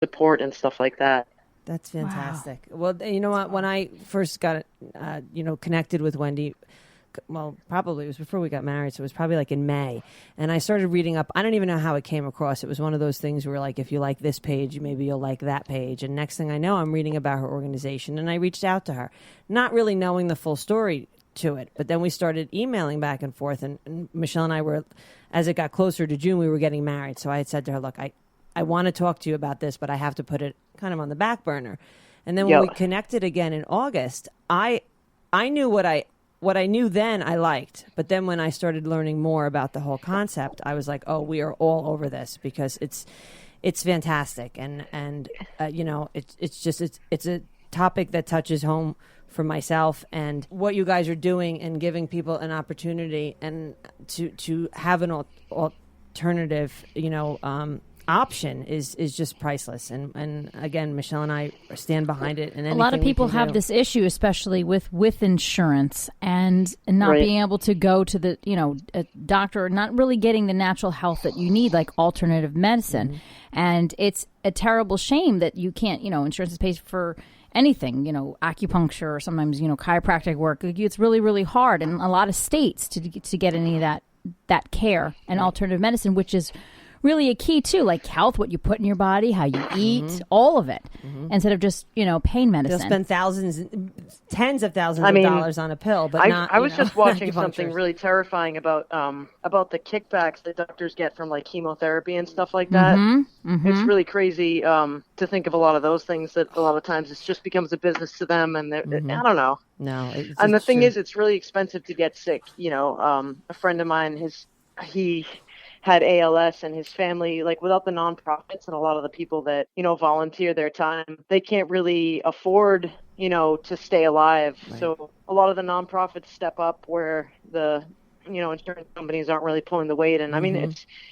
support and stuff like that. That's fantastic. Wow. Well, you know what? When I first got, connected with Wendy, well, probably it was before we got married, so it was probably like in May. And I started reading up. I don't even know how it came across. It was one of those things where, like, if you like this page, maybe you'll like that page. And next thing I know, I'm reading about her organization, and I reached out to her, not really knowing the full story to it. But then we started emailing back and forth, and Michele and I were, as it got closer to June, we were getting married. So I had said to her, look, I want to talk to you about this, but I have to put it kind of on the back burner. And then when we connected again in August, I knew what I knew then I liked. But then when I started learning more about the whole concept, I was like, oh, we are all over this because it's fantastic. And it's a topic that touches home for myself, and what you guys are doing and giving people an opportunity and to have an alternative, option is just priceless. And again, Michele and I stand behind it. And a lot of people have this issue, especially with insurance and not being able to go to the a doctor, not really getting the natural health that you need, like alternative medicine. Mm-hmm. And it's a terrible shame that you can't, insurance pays for anything, acupuncture or sometimes, chiropractic work. It's really, really hard in a lot of states to get any of that care and alternative medicine, which is really a key too, like health, what you put in your body, how you eat, all of it, instead of just, pain medicine. They'll spend tens of thousands of dollars on a pill, but I was just watching something really terrifying about the kickbacks that doctors get from like chemotherapy and stuff like that. It's really crazy to think of a lot of those things that a lot of times it just becomes a business to them, and I don't know. No, and the thing is, it's really expensive to get sick. A friend of mine, he had ALS, and his family, like without the nonprofits and a lot of the people that, volunteer their time, they can't really afford, to stay alive. Right. So a lot of the nonprofits step up where the, insurance companies aren't really pulling the weight. And I mean,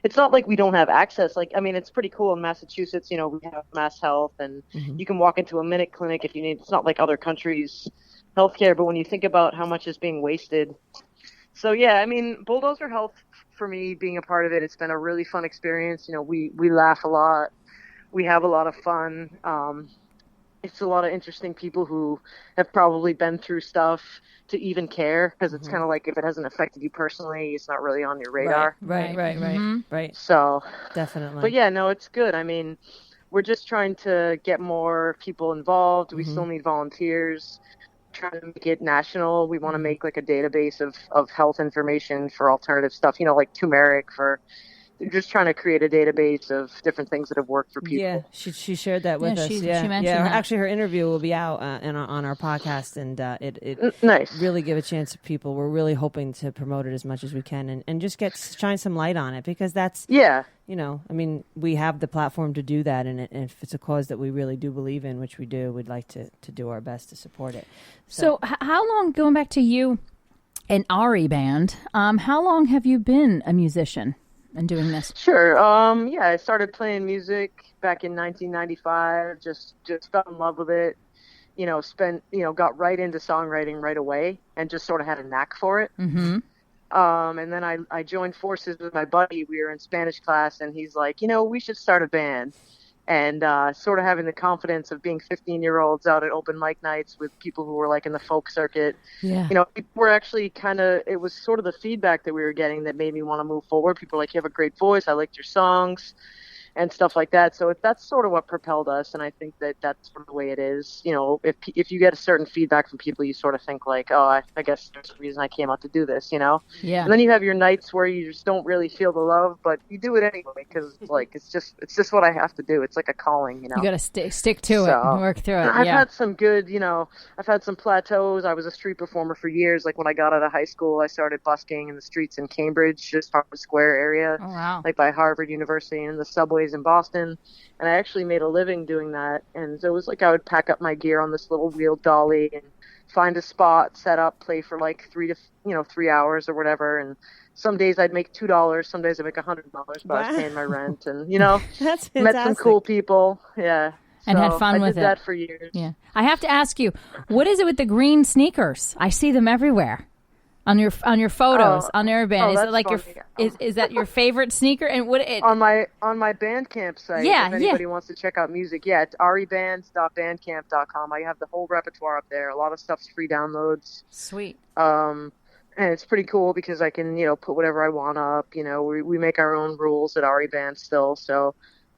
it's not like we don't have access. Like, I mean, it's pretty cool in Massachusetts, we have Mass Health, and you can walk into a Minute Clinic if you need. It's not like other countries' healthcare, but when you think about how much is being wasted. So yeah, I mean, Bulldozer Health, for me, being a part of it, it's been a really fun experience. We laugh a lot. We have a lot of fun. It's a lot of interesting people who have probably been through stuff to even care, because it's kind of like if it hasn't affected you personally, it's not really on your radar. Right. So definitely. But yeah, no, it's good. I mean, we're just trying to get more people involved. We still need volunteers. Trying to make it national. We want to make like a database of health information for alternative stuff, like turmeric just trying to create a database of different things that have worked for people. Yeah, she shared that with us. She mentioned that. Actually, her interview will be out on our podcast, and it nice. Really give a chance to people. We're really hoping to promote it as much as we can, and just shine some light on it, because that's I mean, we have the platform to do that, and if it's a cause that we really do believe in, which we do, we'd like to do our best to support it. So how long, going back to you and Ari Band, how long have you been a musician and doing this? Sure. I started playing music back in 1995, just fell in love with it, got right into songwriting right away and just sort of had a knack for it. And then I joined forces with my buddy. We were in Spanish class, and he's like, we should start a band. And sort of having the confidence of being 15-year-olds out at open mic nights with people who were like in the folk circuit. Yeah. People were actually it was sort of the feedback that we were getting that made me want to move forward. People were like, you have a great voice. I liked your songs and stuff like that. So that's sort of what propelled us. And I think that that's sort of the way it is. If you get a certain feedback from people, you sort of think like, oh, I guess there's a reason I came out to do this, Yeah. And then you have your nights where you just don't really feel the love, but you do it anyway, because like, it's just what I have to do. It's like a calling, You got to stick to it and work through it. I've had some good, I've had some plateaus. I was a street performer for years. Like when I got out of high school, I started busking in the streets in Cambridge, just Harvard Square area. Oh, wow. Like by Harvard University and the subways in Boston, and I actually made a living doing that. And so it was like I would pack up my gear on this little wheeled dolly and find a spot, set up, play for like 3 hours or whatever. And some days I'd make $2, some days I'd make $100, but I was paying my rent, and That's fantastic. Met some cool people. Yeah. And had fun with it. I did that for years. Yeah. I have to ask you, what is it with the green sneakers? I see them everywhere. On your photos on Airband, is it like is that your favorite sneaker? And what it on my Bandcamp site? Yeah, if anybody wants to check out music, it's rebands.bandcamp.com. I have the whole repertoire up there. A lot of stuff's free downloads. Sweet. And it's pretty cool because I can put whatever I want up. We make our own rules at Band still. So,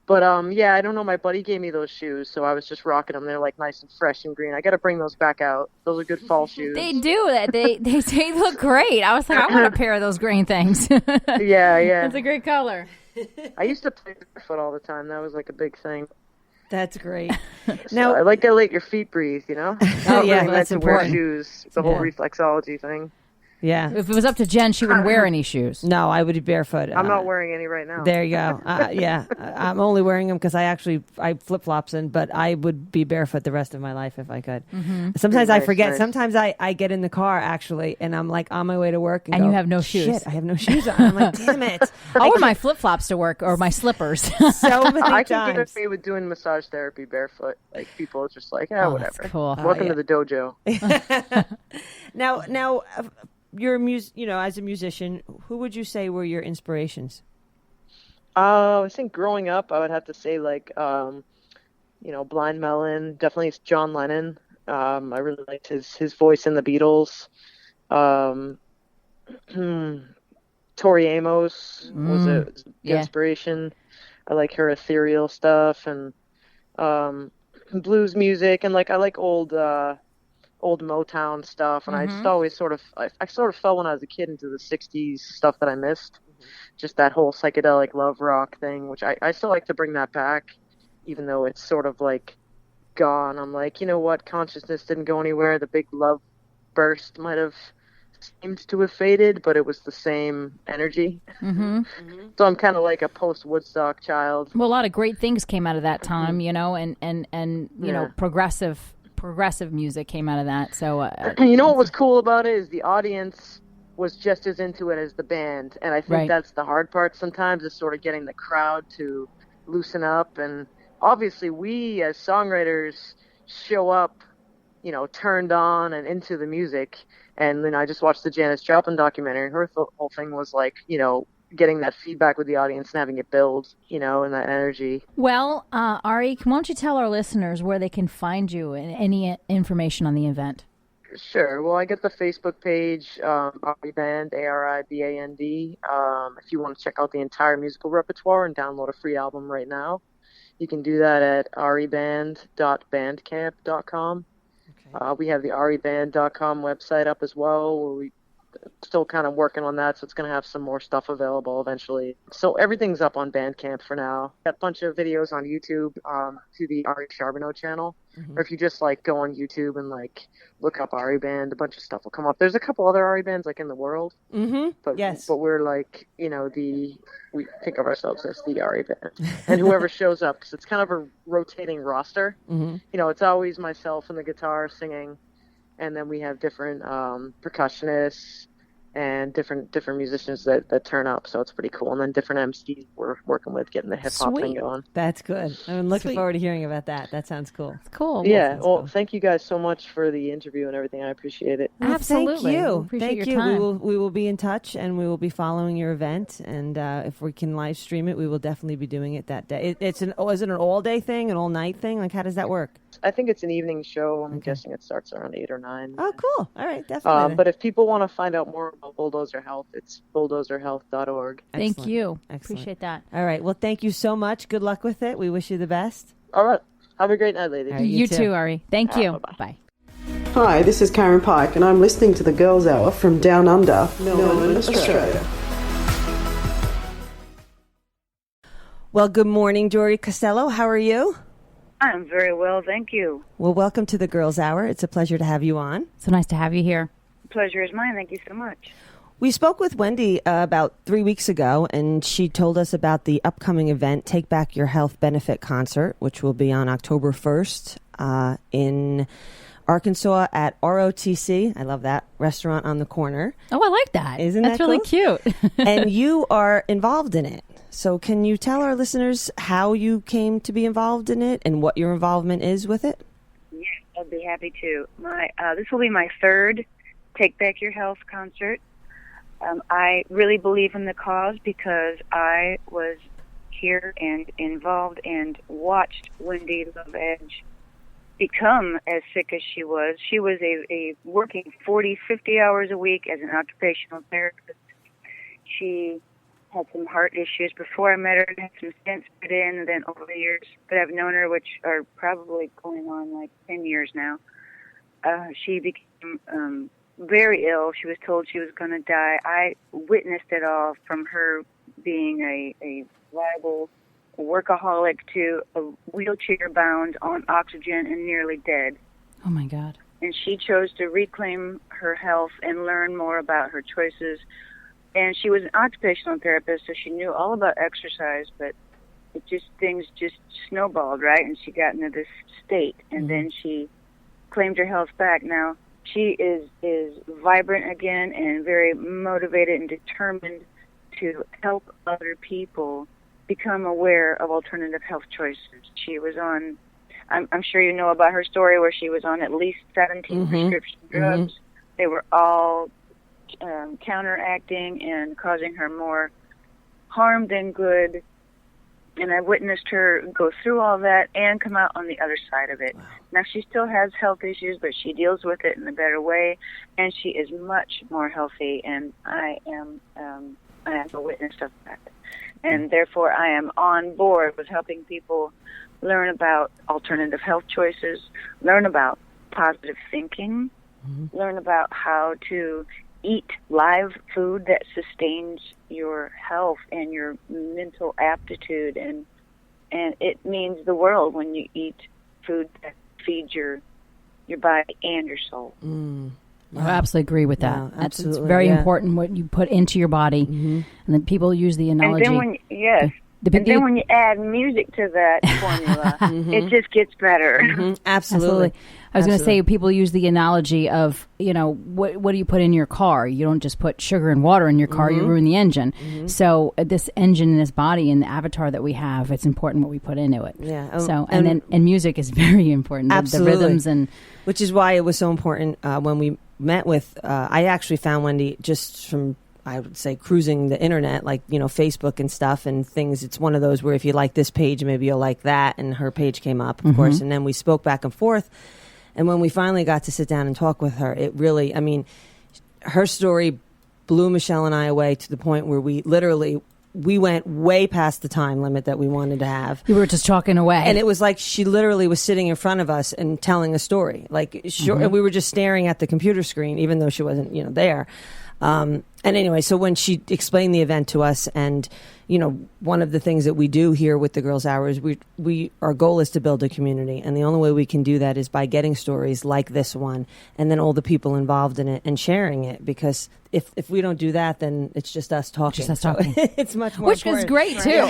but I don't know. My buddy gave me those shoes, so I was just rocking them. They're like nice and fresh and green. I got to bring those back out. Those are good fall shoes. They do that. They look great. I was like, I want a pair of those green things. Yeah. It's a great color. I used to play barefoot all the time. That was like a big thing. That's great. Now I like to let your feet breathe. Oh yeah, really that's important. Wear shoes. The whole reflexology thing. Yeah. If it was up to Jen, she wouldn't wear any shoes. No, I would be barefoot. I'm not wearing any right now. There you go. I'm only wearing them because I flip-flops in, but I would be barefoot the rest of my life if I could. Mm-hmm. Sometimes I forget. Nice. Sometimes I get in the car, actually, and I'm like on my way to work. And you have no shoes. Shit, I have no shoes on. I'm like, damn it. I wear my flip-flops to work or my slippers. So many times. I can get away with doing massage therapy barefoot. Like, people are just like, whatever. That's cool. Welcome to the dojo. Now, you're as a musician, who would you say were your inspirations? I think growing up, I would have to say like, Blind Melon. Definitely it's John Lennon. I really liked his voice in the Beatles. Tori Amos was an inspiration. I like her ethereal stuff and blues music, and like I like old Motown stuff, and I just always I sort of fell when I was a kid into the 60s stuff that I missed. Just that whole psychedelic love rock thing, which I still like to bring that back, even though it's sort of like gone. I'm like, you know what, consciousness didn't go anywhere. The big love burst might have seemed to have faded, but it was the same energy. So I'm kind of like a post-Woodstock child. Well, a lot of great things came out of that time, and progressive music came out of that. So what was cool about it is the audience was just as into it as the band, and I think that's the hard part sometimes, is sort of getting the crowd to loosen up. And obviously we as songwriters show up turned on and into the music. And then I just watched the Janis Joplin documentary, and her whole thing was like getting that feedback with the audience and having it build, and that energy. Well, Ari, why don't you tell our listeners where they can find you and any information on the event? Sure. Well, I get the Facebook page, Ariband, Ariband. If you want to check out the entire musical repertoire and download a free album right now, you can do that at ariband.bandcamp.com. Okay. We have the ariband.com website up as well, where we still kind of working on that, so it's going to have some more stuff available eventually. So everything's up on Bandcamp for now. Got a bunch of videos on YouTube to the Ari Charbonneau channel. Or if you just like go on YouTube and like look up Ari Band, a bunch of stuff will come up. There's a couple other Ari Bands like in the world, but we're like we think of ourselves as the Ari Band, and whoever shows up, because it's kind of a rotating roster. It's always myself and the guitar singing, and then we have different percussionists and different musicians that turn up, so it's pretty cool. And then different MCs we're working with, getting the hip hop thing going. That's good. I'm looking forward to hearing about that. That sounds cool. It's cool. Yeah. Well, thank you guys so much for the interview and everything. I appreciate it. Absolutely. Thank you. Appreciate Thank your you. time. We will be in touch, and we will be following your event. And if we can live stream it, we will definitely be doing it that day. Is it an all day thing, an all night thing? Like, how does that work? I think it's an evening show. I'm guessing it starts around 8 or 9. Oh, cool. All right, definitely. But if people want to find out more about Bulldozer Health, it's bulldozerhealth.org. Thank you. Excellent. Appreciate that. All right. Well, thank you so much. Good luck with it. We wish you the best. All right. Have a great night, ladies. Right, you too, Ari. Thank you. Bye-bye. Bye. Hi, this is Karen Pike, and I'm listening to the Girls Hour from Down Under, Melbourne, Australia. Well, good morning, Jori Costello. How are you? I'm very well, thank you. Well, welcome to the Girls Hour. It's a pleasure to have you on. So nice to have you here. Pleasure is mine. Thank you so much. We spoke with Wendy about 3 weeks ago, and she told us about the upcoming event, Take Back Your Health Benefit Concert, which will be on October 1st in Arkansas at ROTC. I love that restaurant on the corner. Oh, I like that. Isn't That's that really cool? Cute. And you are involved in it. So can you tell our listeners how you came to be involved in it and what your involvement is with it? Yes, I'd be happy to. This will be my third Take Back Your Health concert. I really believe in the cause because I was here and involved and watched Wendy Love Edge become as sick as she was. She was a working 40, 50 hours a week as an occupational therapist. She had some heart issues before I met her and had some stents put in, and then over the years that I've known her, which are probably going on like 10 years now, she became very ill. She was told she was going to die. I witnessed it all, from her being a viable workaholic to a wheelchair bound on oxygen and nearly dead. Oh my God. And she chose to reclaim her health and learn more about her choices. And she was an occupational therapist, so she knew all about exercise, but things just snowballed, right? And she got into this state, and then she claimed her health back. Now, she is vibrant again and very motivated and determined to help other people become aware of alternative health choices. She was on, I'm sure you know about her story, where she was on at least 17 prescription drugs. They were all counteracting and causing her more harm than good. And I witnessed her go through all that and come out on the other side of it. Wow. Now, she still has health issues, but she deals with it in a better way, and she is much more healthy, and I am a witness of that. And therefore, I am on board with helping people learn about alternative health choices, learn about positive thinking, learn about how to eat live food that sustains your health and your mental aptitude, and it means the world when you eat food that feeds your body and your soul. I absolutely agree with that. Yeah, It's very important what you put into your body, and then people use the analogy. And then when you add music to that formula, it just gets better. Absolutely. I was going to say, people use the analogy of, what do you put in your car? You don't just put sugar and water in your car, you ruin the engine. So this engine in this body and the avatar that we have, it's important what we put into it. Yeah. So, and music is very important. Absolutely. The rhythms and... Which is why it was so important when we met with, I actually found Wendy just from, I would say, cruising the internet, like, Facebook and stuff and things. It's one of those where if you like this page, maybe you'll like that. And her page came up, of course. And then we spoke back and forth. And when we finally got to sit down and talk with her, it really, her story blew Michele and I away to the point where we went way past the time limit that we wanted to have. You were just talking away. And it was like she literally was sitting in front of us and telling a story. Like, and we were just staring at the computer screen, even though she wasn't, there. And anyway, so when she explained the event to us, and one of the things that we do here with the Girls Hour is our goal is to build a community, and the only way we can do that is by getting stories like this one, and then all the people involved in it and sharing it. Because if we don't do that, then it's just us talking. It's much more, which is great too.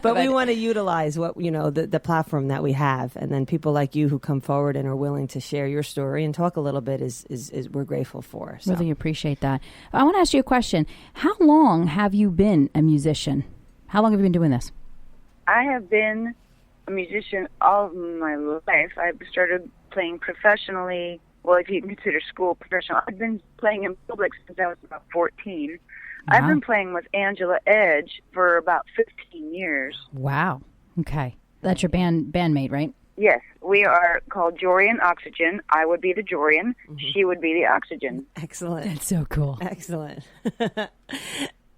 But we want to utilize what the platform that we have, and then people like you who come forward and are willing to share your story and talk a little bit is we're grateful for. So. Really appreciate that. I want to ask you a question. How long have you been a musician? How long have you been doing this? I have been a musician all of my life. I started playing professionally. Well, if you can consider school professional, I've been playing in public since I was about 14. Wow. I've been playing with Angela Edge for about 15 years. Wow. Okay. That's your bandmate, right? Yes. We are called Jori and Oxygen. I would be the Jorian. She would be the Oxygen. Excellent. That's so cool. Excellent.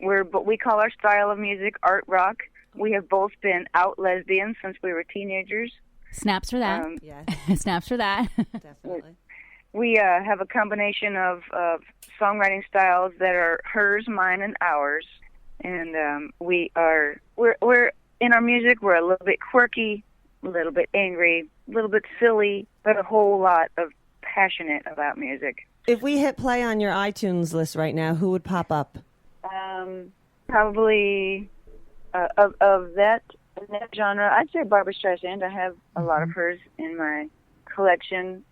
We call our style of music art rock. We have both been out lesbians since we were teenagers. Snaps for that. Snaps for that. Definitely. We have a combination of songwriting styles that are hers, mine, and ours. And we're in our music. We're a little bit quirky, a little bit angry, a little bit silly, but a whole lot of passionate about music. If we hit play on your iTunes list right now, who would pop up? Probably of that genre, I'd say Barbra Streisand. I have a lot of hers in my collection.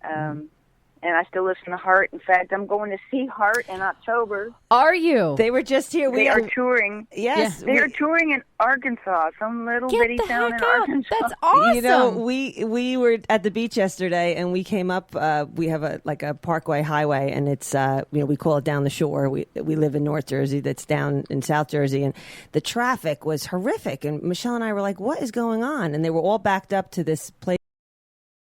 and I still listen to Heart. In fact, I'm going to see Heart in October. Are you? They were just here. They are touring. Yes. They are touring in Arkansas, some little bitty town in Arkansas. That's awesome. You know, we were at the beach yesterday, and we came up. We have a parkway highway, and it's we call it down the shore. We live in North Jersey, that's down in South Jersey, and the traffic was horrific. And Michele and I were like, "What is going on?" And they were all backed up to this place